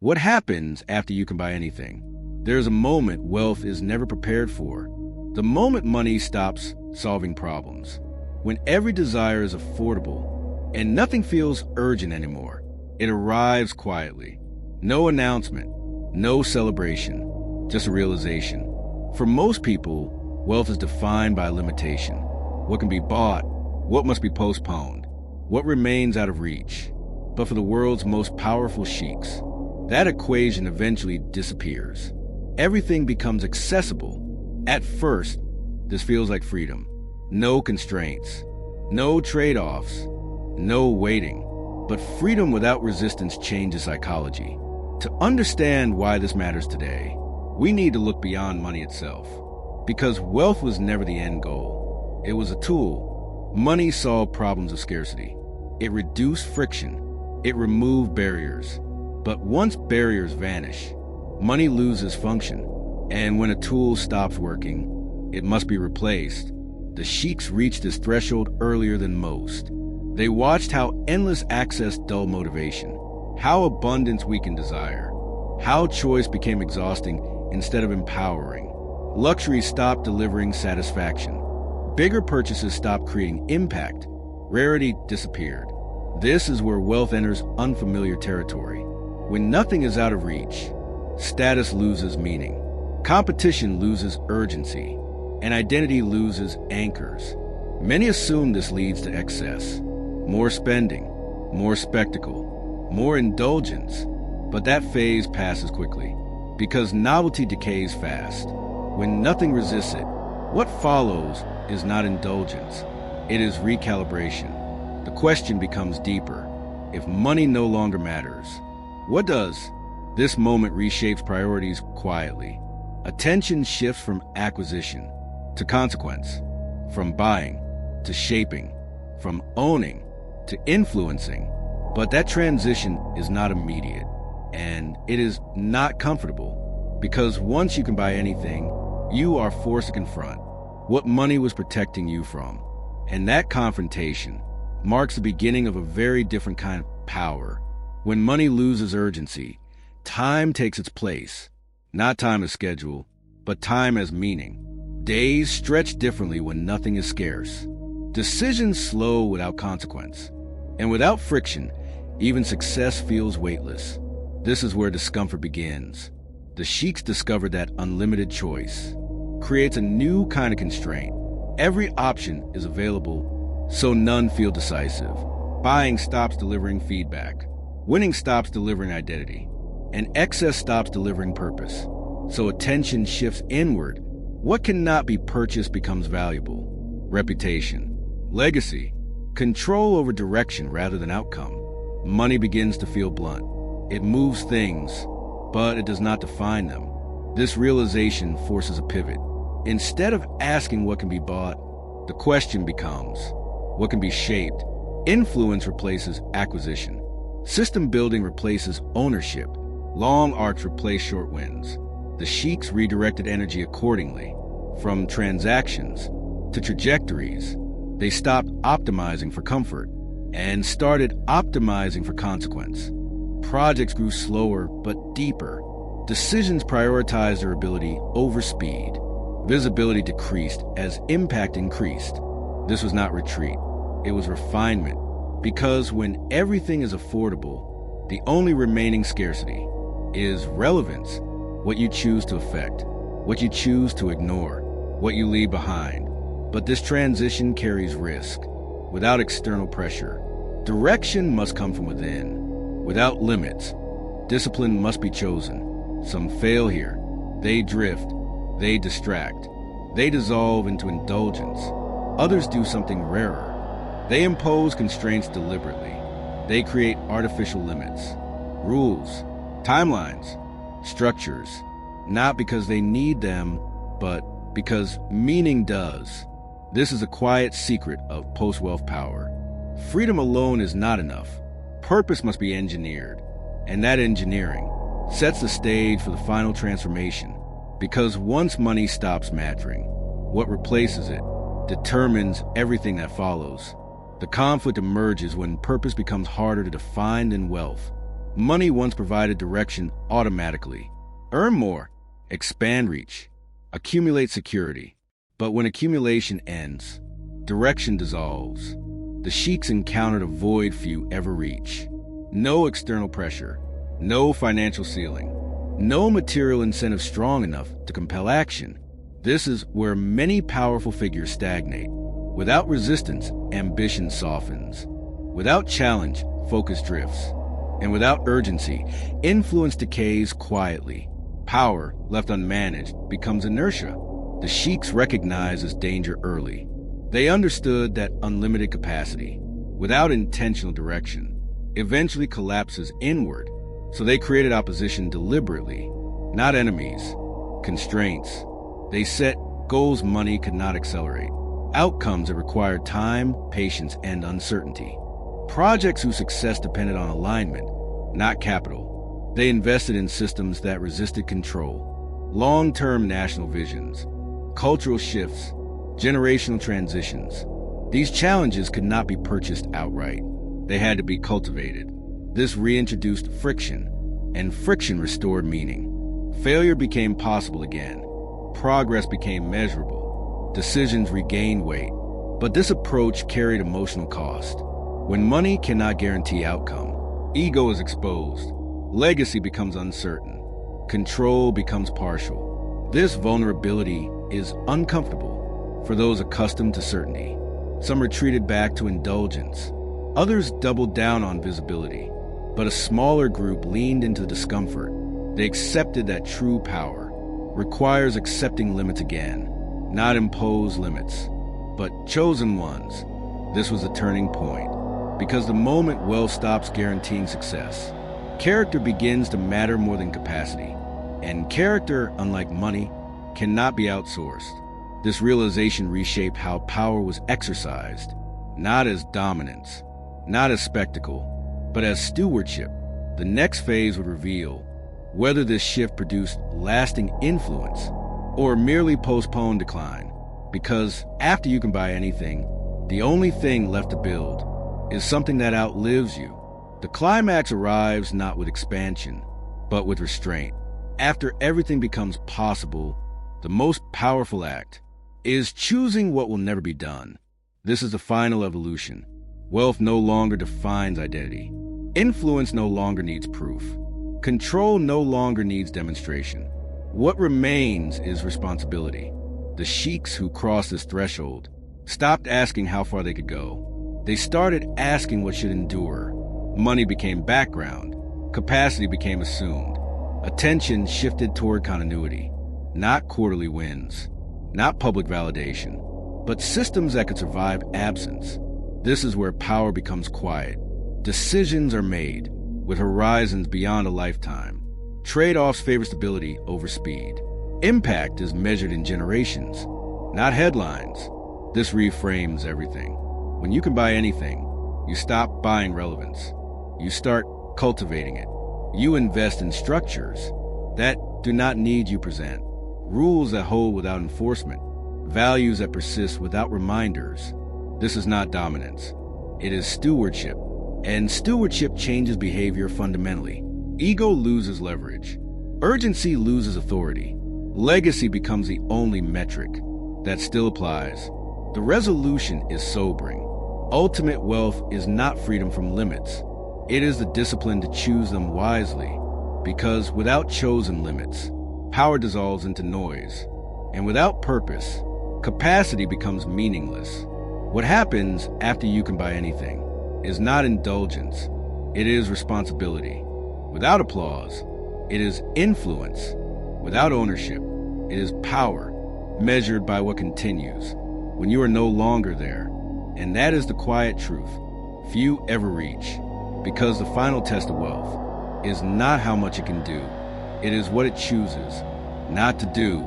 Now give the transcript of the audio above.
What happens after you can buy anything? There's a moment wealth is never prepared for. The moment money stops solving problems. When every desire is affordable and nothing feels urgent anymore. It arrives quietly. No announcement, no celebration, just a realization. For most people, wealth is defined by limitation. What can be bought, what must be postponed, what remains out of reach. But for the world's most powerful sheiks, that equation eventually disappears. Everything becomes accessible. At first, this feels like freedom. No constraints, no trade-offs, no waiting. But freedom without resistance changes psychology. To understand why this matters today, we need to look beyond money itself. Because wealth was never the end goal. It was a tool. Money solved problems of scarcity. It reduced friction. It removed barriers. But once barriers vanish, money loses function. And when a tool stops working, it must be replaced. The sheiks reached this threshold earlier than most. They watched how endless access dulled motivation, how abundance weakened desire, how choice became exhausting instead of empowering. Luxury stopped delivering satisfaction. Bigger purchases stopped creating impact. Rarity disappeared. This is where wealth enters unfamiliar territory. When nothing is out of reach, status loses meaning, competition loses urgency, and identity loses anchors. Many assume this leads to excess. More spending, more spectacle, more indulgence. But that phase passes quickly, because novelty decays fast. When nothing resists it, what follows is not indulgence, it is recalibration. The question becomes deeper. If money no longer matters, what does? This moment reshapes priorities quietly. Attention shifts from acquisition to consequence, from buying to shaping, from owning to influencing. But that transition is not immediate, and it is not comfortable, because once you can buy anything, you are forced to confront what money was protecting you from. And that confrontation marks the beginning of a very different kind of power. When money loses urgency, time takes its place. Not time as schedule, but time as meaning. Days stretch differently when nothing is scarce. Decisions slow without consequence. And without friction, even success feels weightless. This is where discomfort begins. The sheiks discovered that unlimited choice creates a new kind of constraint. Every option is available, so none feel decisive. Buying stops delivering feedback. Winning stops delivering identity. And excess stops delivering purpose. So attention shifts inward. What cannot be purchased becomes valuable. Reputation, legacy, control over direction rather than outcome. Money begins to feel blunt. It moves things, but it does not define them. This realization forces a pivot. Instead of asking what can be bought, the question becomes, what can be shaped? Influence replaces acquisition. System building replaces ownership. Long arcs replace short wins. The sheiks redirected energy accordingly. From transactions to trajectories, they stopped optimizing for comfort and started optimizing for consequence. Projects grew slower but deeper. Decisions prioritized durability over speed. Visibility decreased as impact increased. This was not retreat. It was refinement. Because when everything is affordable, the only remaining scarcity is relevance. What you choose to affect, what you choose to ignore, what you leave behind. But this transition carries risk. Without external pressure, direction must come from within. Without limits, discipline must be chosen. Some fail here. They drift. They distract. They dissolve into indulgence. Others do something rarer. They impose constraints deliberately. They create artificial limits, rules, timelines, structures, not because they need them, but because meaning does. This is a quiet secret of post-wealth power. Freedom alone is not enough. Purpose must be engineered, and that engineering sets the stage for the final transformation. Because once money stops mattering, what replaces it determines everything that follows. The conflict emerges when purpose becomes harder to define than wealth. Money once provided direction automatically. Earn more, expand reach, accumulate security. But when accumulation ends, direction dissolves. The sheiks encountered a void few ever reach. No external pressure, no financial ceiling, no material incentive strong enough to compel action. This is where many powerful figures stagnate. Without resistance, ambition softens. Without challenge, focus drifts. And without urgency, influence decays quietly. Power, left unmanaged, becomes inertia. The sheiks recognized this danger early. They understood that unlimited capacity, without intentional direction, eventually collapses inward. So they created opposition deliberately, not enemies, constraints. They set goals money could not accelerate, outcomes that required time, patience, and uncertainty. Projects whose success depended on alignment, not capital. They invested in systems that resisted control, long-term national visions, cultural shifts, generational transitions. These challenges could not be purchased outright. They had to be cultivated. This reintroduced friction, and friction restored meaning. Failure became possible again. Progress became measurable. Decisions regained weight. But this approach carried emotional cost. When money cannot guarantee outcome, ego is exposed. Legacy becomes uncertain. Control becomes partial. This vulnerability is uncomfortable for those accustomed to certainty. Some retreated back to indulgence. Others doubled down on visibility. But a smaller group leaned into discomfort. They accepted that true power requires accepting limits again, not imposed limits, but chosen ones. This was a turning point, because the moment wealth stops guaranteeing success, character begins to matter more than capacity. And character, unlike money, cannot be outsourced. This realization reshaped how power was exercised, not as dominance, not as spectacle, but as stewardship. The next phase would reveal whether this shift produced lasting influence or merely postponed decline. Because after you can buy anything, the only thing left to build is something that outlives you. The climax arrives not with expansion, but with restraint. After everything becomes possible, the most powerful act is choosing what will never be done. This is the final evolution. Wealth no longer defines identity. Influence no longer needs proof. Control no longer needs demonstration. What remains is responsibility. The sheiks who crossed this threshold stopped asking how far they could go. They started asking what should endure. Money became background. Capacity became assumed. Attention shifted toward continuity, not quarterly wins, not public validation, but systems that could survive absence. This is where power becomes quiet. Decisions are made with horizons beyond a lifetime. Trade-offs favor stability over speed. Impact is measured in generations, not headlines. This reframes everything. When you can buy anything, you stop buying relevance. You start cultivating it. You invest in structures that do not need you present, rules that hold without enforcement, values that persist without reminders. This is not dominance. It is stewardship. And stewardship changes behavior fundamentally. Ego loses leverage. Urgency loses authority. Legacy becomes the only metric that still applies. The resolution is sobering. Ultimate wealth is not freedom from limits. It is the discipline to choose them wisely. Because without chosen limits, power dissolves into noise. And without purpose, capacity becomes meaningless. What happens after you can buy anything is not indulgence, it is responsibility. Without applause, it is influence. Without ownership, it is power, measured by what continues when you are no longer there. And that is the quiet truth few ever reach, because the final test of wealth is not how much it can do, it is what it chooses not to do